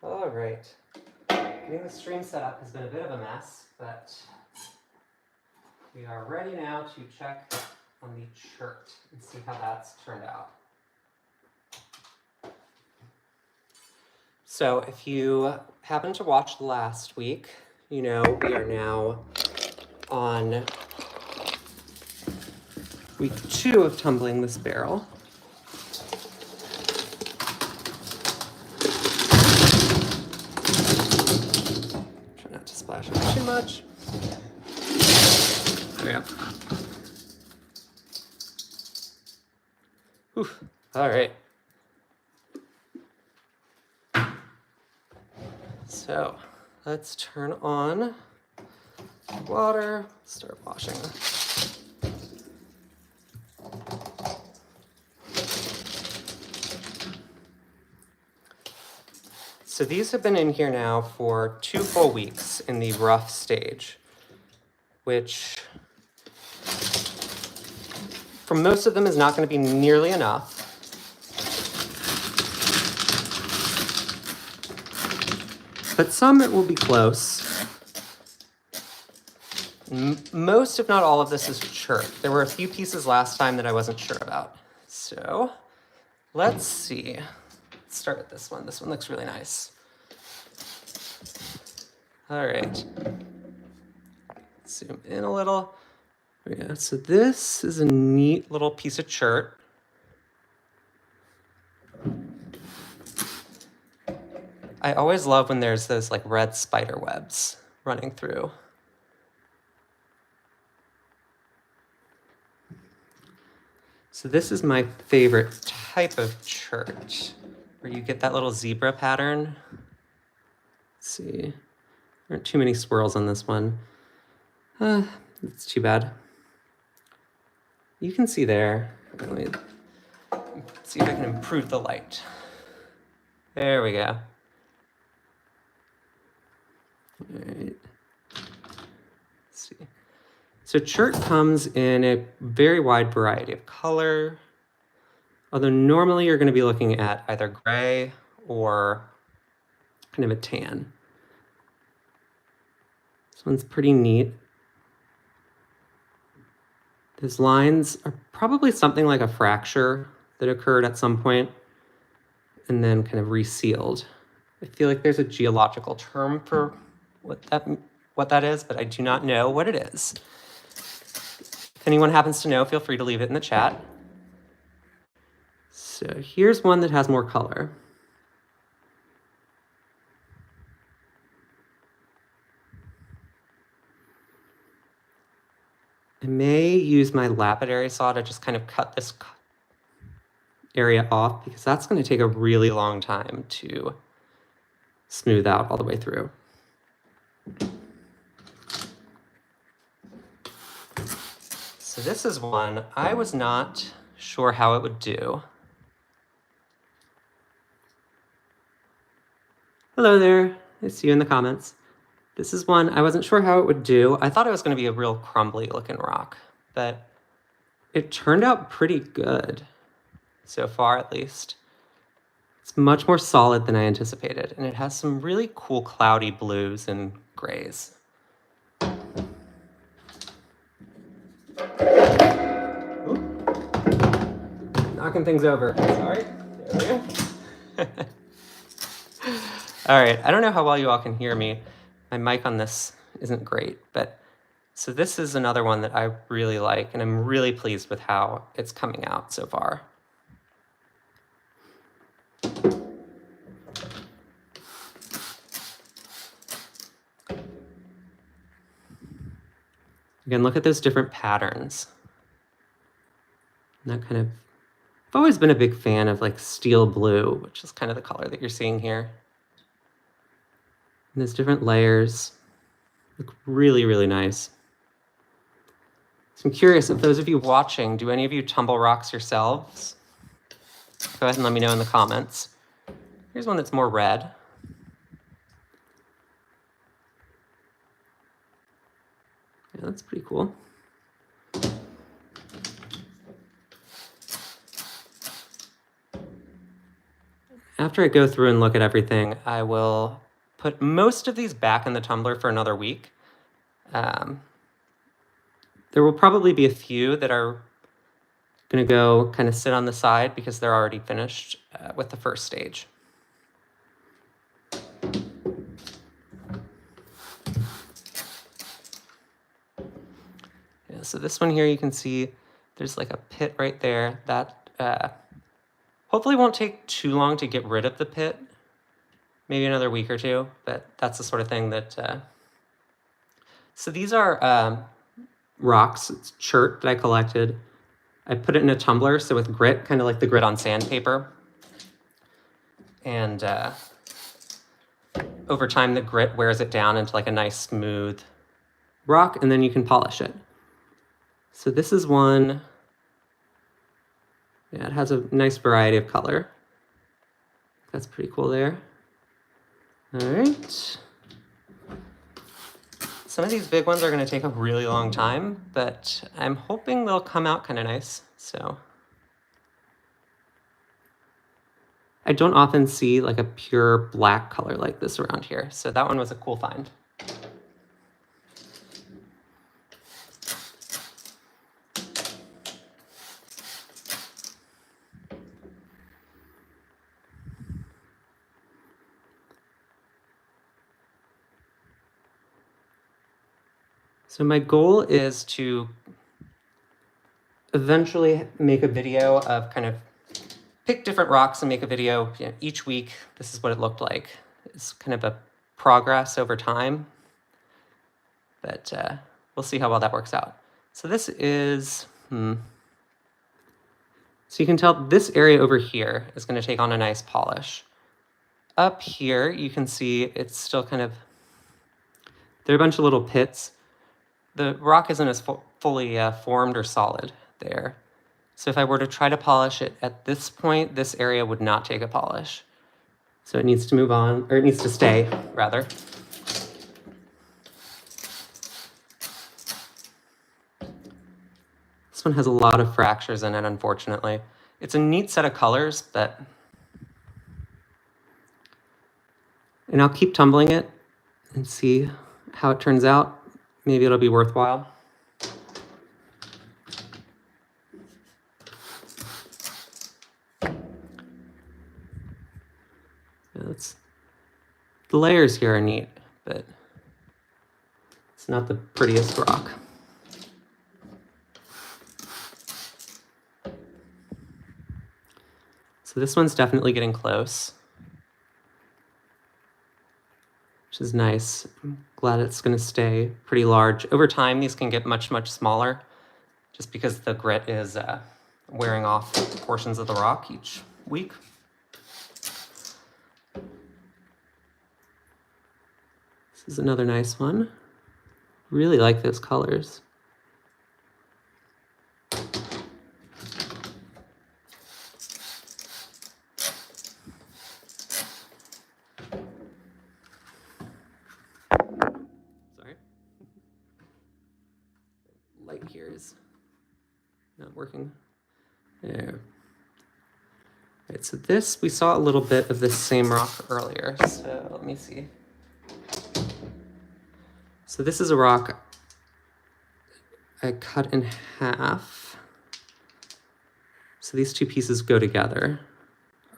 All right. Getting the stream set up has been a bit of a mess, but we are ready now to check on the chert and see how that's turned out. So if you happened to watch last week, you know we are now on week 2 of tumbling this barrel. Try not to splash out too much. There we go. Whew. All right. So let's turn on water, start washing. So these have been in here now for 2 full weeks in the rough stage, which for most of them is not going to be nearly enough. But some it will be close. Most, if not all of this is chert. There were a few pieces last time that I wasn't sure about. So let's see. Let's start with this one. This one looks really nice. All right. Zoom in a little. There we go. So this is a neat little piece of chert. I always love when there's those like red spider webs running through. So this is my favorite type of chert, where you get that little zebra pattern. Let's see, there aren't too many swirls on this one. It's too bad. You can see there. Let me see if I can improve the light. There we go. All right. Let's see. So chert comes in a very wide variety of color, although normally you're going to be looking at either gray or kind of a tan. This one's pretty neat. Those lines are probably something like a fracture that occurred at some point and then kind of resealed. I feel like there's a geological term for what that is, but I do not know what it is. If anyone happens to know, feel free to leave it in the chat. So here's one that has more color. I may use my lapidary saw to just kind of cut this area off because that's going to take a really long time to smooth out all the way through. So this is one I was not sure how it would do. Hello there, I see you in the comments. This is one I wasn't sure how it would do. I thought it was going to be a real crumbly looking rock, but it turned out pretty good, so far at least. It's much more solid than I anticipated, and it has some really cool cloudy blues and grays. Ooh. Knocking things over, sorry. There we go. All right, I don't know how well you all can hear me. My mic on this isn't great, but so this is another one that I really like, and I'm really pleased with how it's coming out so far. Again, look at those different patterns. And that kind of, I've always been a big fan of like steel blue, which is kind of the color that you're seeing here. And there's different layers. Look really, really nice. So I'm curious, if those of you watching, do any of you tumble rocks yourselves? Go ahead and let me know in the comments. Here's one that's more red. Yeah, that's pretty cool. after I go through and look at everything, I will put most of these back in the tumbler for another week. There will probably be a few that are going to go kind of sit on the side because they're already finished with the first stage. Yeah, so this one here, you can see there's like a pit right there. That hopefully won't take too long to get rid of the pit. Maybe another week or two, but that's the sort of thing that... So these are rocks. It's chert that I collected. I put it in a tumbler, so with grit, kind of like the grit on sandpaper. And over time, the grit wears it down into like a nice smooth rock, and then you can polish it. So this is one. Yeah, it has a nice variety of color. That's pretty cool there. All right. Some of these big ones are going to take a really long time, but I'm hoping they'll come out kind of nice. So I don't often see like a pure black color like this around here. So that one was a cool find. So my goal is to eventually make a video of kind of pick different rocks and make a video each week. This is what it looked like. It's kind of a progress over time, but we'll see how well that works out. So this is, so you can tell this area over here is going to take on a nice polish. Up here, you can see it's still kind of, there are a bunch of little pits. The rock isn't as fully formed or solid there. So if I were to try to polish it at this point, this area would not take a polish. So it needs to move on, or it needs to stay, rather. This one has a lot of fractures in it, unfortunately. It's a neat set of colors, but... And I'll keep tumbling it and see how it turns out. Maybe it'll be worthwhile. Yeah, the layers here are neat, but it's not the prettiest rock. So this one's definitely getting close, which is nice. I'm glad it's going to stay pretty large. Over time, these can get much, much smaller just because the grit is wearing off portions of the rock each week. This is another nice one. Really like those colors. Sorry. Light here is not working. There. All right, so this, we saw a little bit of this same rock earlier. So let me see. So this is a rock I cut in half. So these two pieces go together.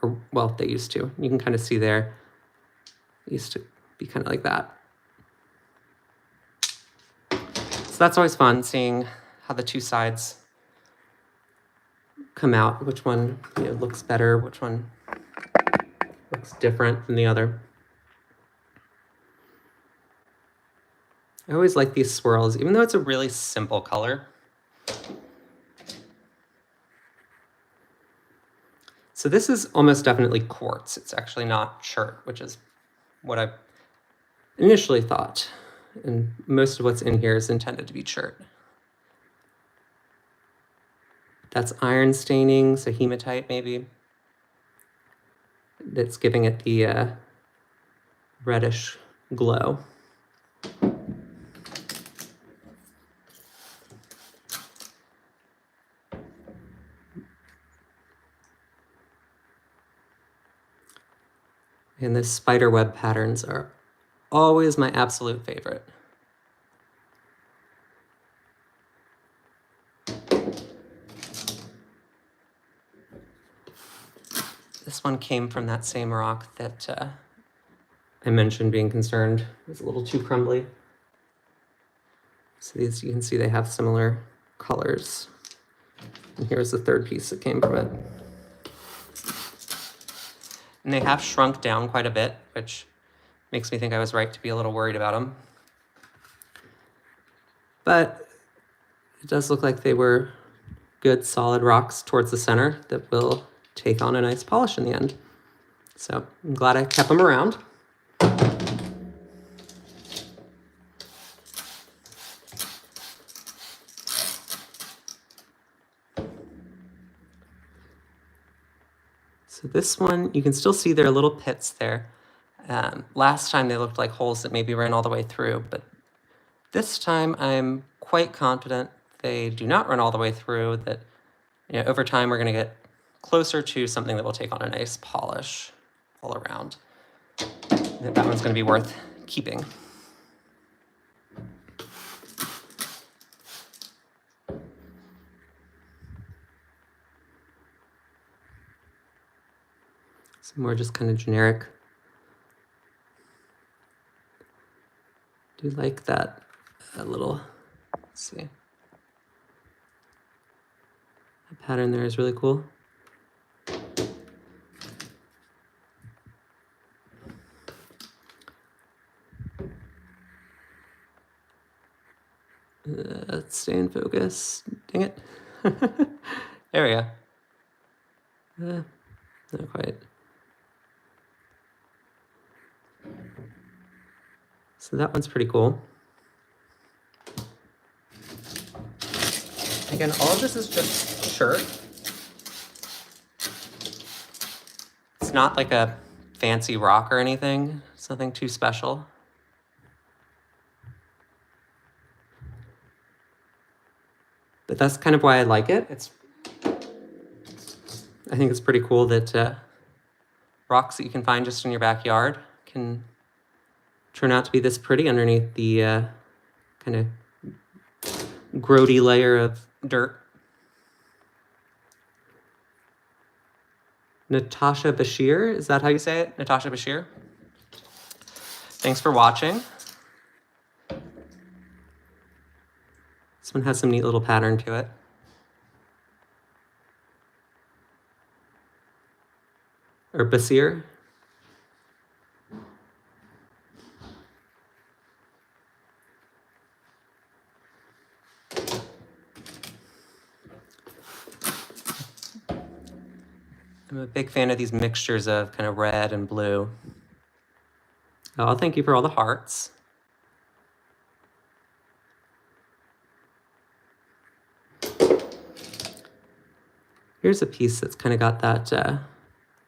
Or, well, they used to. You can kind of see there. It used to be kind of like that. So that's always fun, seeing how the two sides come out, which one looks better, which one looks different than the other. I always like these swirls, even though it's a really simple color. So this is almost definitely quartz. It's actually not chert, which is what I initially thought. And most of what's in here is intended to be chert. That's iron staining, so hematite maybe. That's giving it the reddish glow. And the spider web patterns are always my absolute favorite. This one came from that same rock that I mentioned being concerned. It was a little too crumbly. So these, you can see they have similar colors. And here's the third piece that came from it. And they have shrunk down quite a bit, which makes me think I was right to be a little worried about them. But it does look like they were good solid rocks towards the center that will take on a nice polish in the end. So I'm glad I kept them around. So this one, you can still see there are little pits there. Last time they looked like holes that maybe ran all the way through, but this time I'm quite confident they do not run all the way through, that over time we're going to get closer to something that will take on a nice polish all around. That one's going to be worth keeping. Some more just kind of generic. Do like that little, let's see. The pattern there is really cool. Let's stay in focus. Dang it. There we go. Not quite. So that one's pretty cool. Again, all of this is just Chert. It's not like a fancy rock or anything. It's nothing too special. But that's kind of why I like it. I think it's pretty cool that rocks that you can find just in your backyard can turn out to be this pretty underneath the kind of grody layer of dirt. Natasha Bashir, is that how you say it? Natasha Bashir? Thanks for watching. This one has some neat little pattern to it. Or Basir. I'm a big fan of these mixtures of kind of red and blue. Oh, thank you for all the hearts. Here's a piece that's kind of got that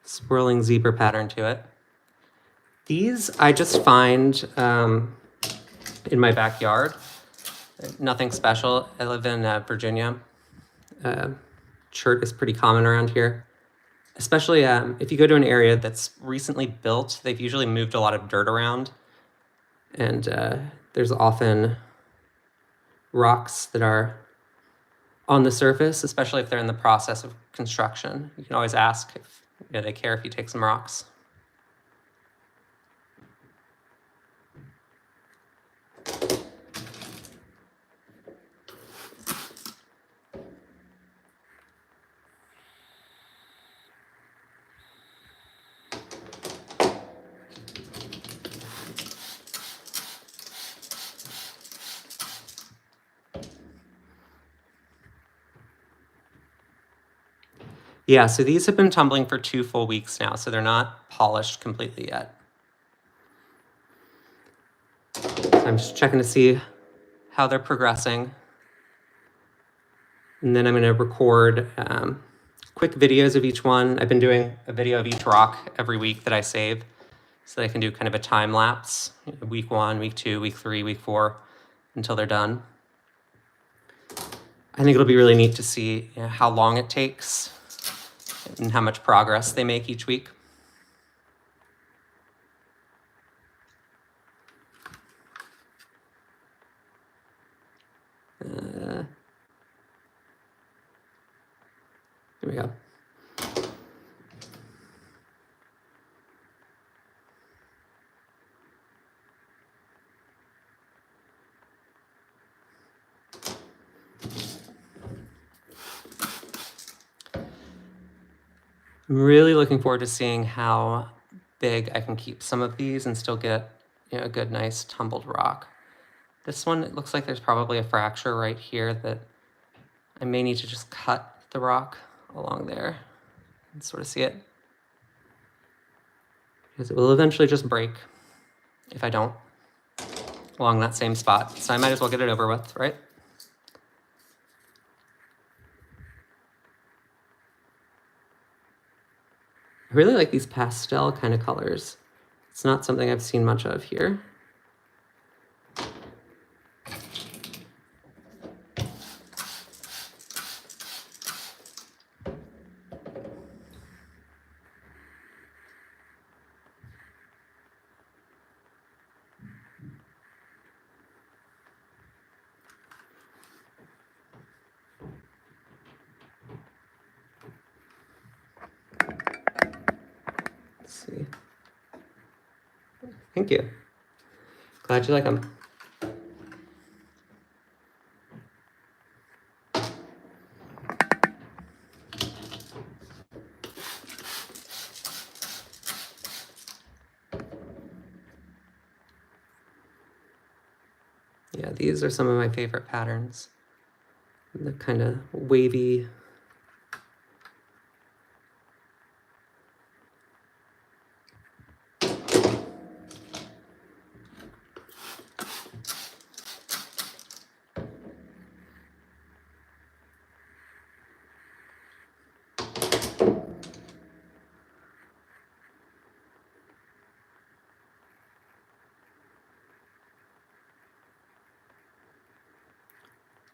swirling zebra pattern to it. These I just find in my backyard. Nothing special. I live in Virginia. Chert is pretty common around here. Especially if you go to an area that's recently built, they've usually moved a lot of dirt around. And there's often rocks that are on the surface, especially if they're in the process of construction. You can always ask if they care if you take some rocks. Yeah, so these have been tumbling for 2 full weeks now, so they're not polished completely yet. So I'm just checking to see how they're progressing. And then I'm going to record quick videos of each one. I've been doing a video of each rock every week that I save, so that I can do kind of a time lapse, week 1, week 2, week 3, week 4, until they're done. I think it'll be really neat to see how long it takes and how much progress they make each week. There we go. I'm really looking forward to seeing how big I can keep some of these and still get, you know, a good, nice tumbled rock. This one, it looks like there's probably a fracture right here that I may need to just cut the rock along there and sort of see it. Because it will eventually just break if I don't along that same spot. So I might as well get it over with, right? I really like these pastel kind of colors. It's not something I've seen much of here. Let's see. Thank you. Glad you like them. Yeah, these are some of my favorite patterns. The kind of wavy.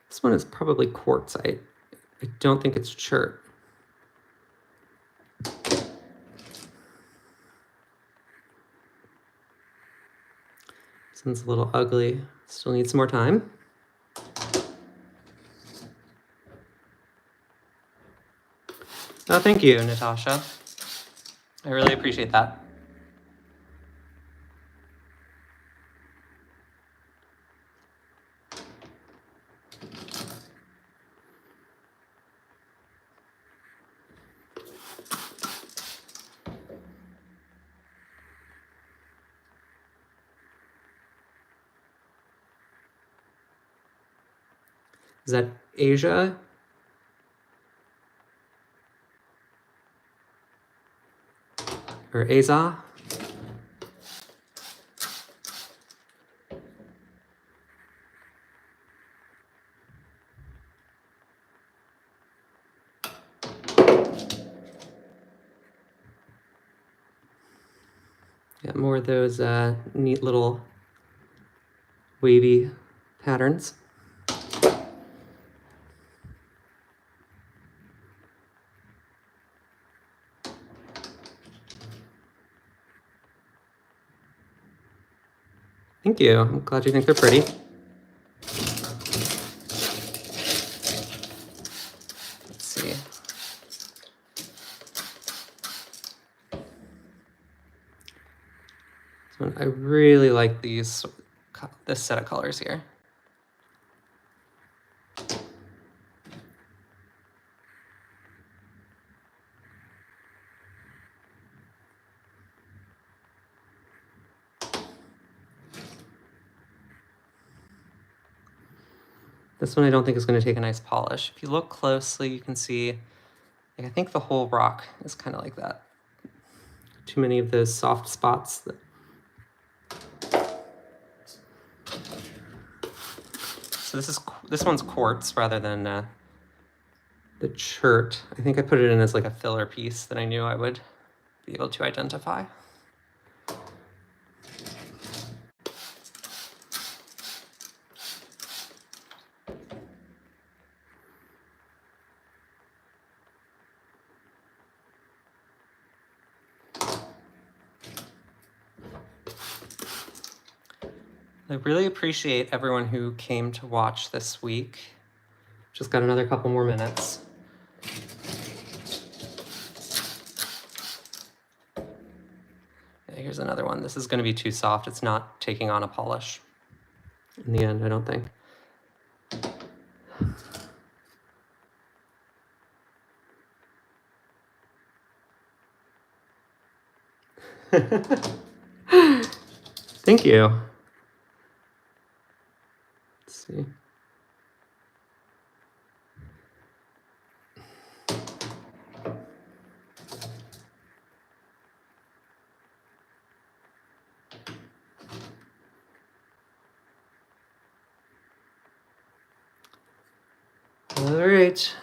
This one is probably quartzite. I don't think it's chert. This one's a little ugly. Still needs some more time. Oh, thank you, Natasha. I really appreciate that. Is that Asia? Or Aza? Yeah, more of those neat little wavy patterns. Thank you. I'm glad you think they're pretty. Let's see. So I really like this set of colors here. This one I don't think is going to take a nice polish. If you look closely, you can see, I think the whole rock is kind of like that. Too many of those soft spots. So this one's quartz rather than the chert. I think I put it in as like a filler piece that I knew I would be able to identify. I really appreciate everyone who came to watch this week. Just got another couple more minutes. Here's another one. This is going to be too soft. It's not taking on a polish in the end, I don't think. Thank you. Let's see. All right.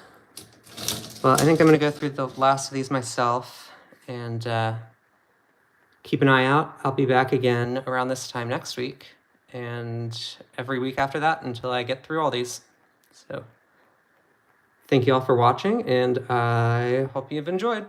Well, I think I'm going to go through the last of these myself and keep an eye out. I'll be back again around this time next week and every week after that until I get through all these. So thank you all for watching, and I hope you've enjoyed.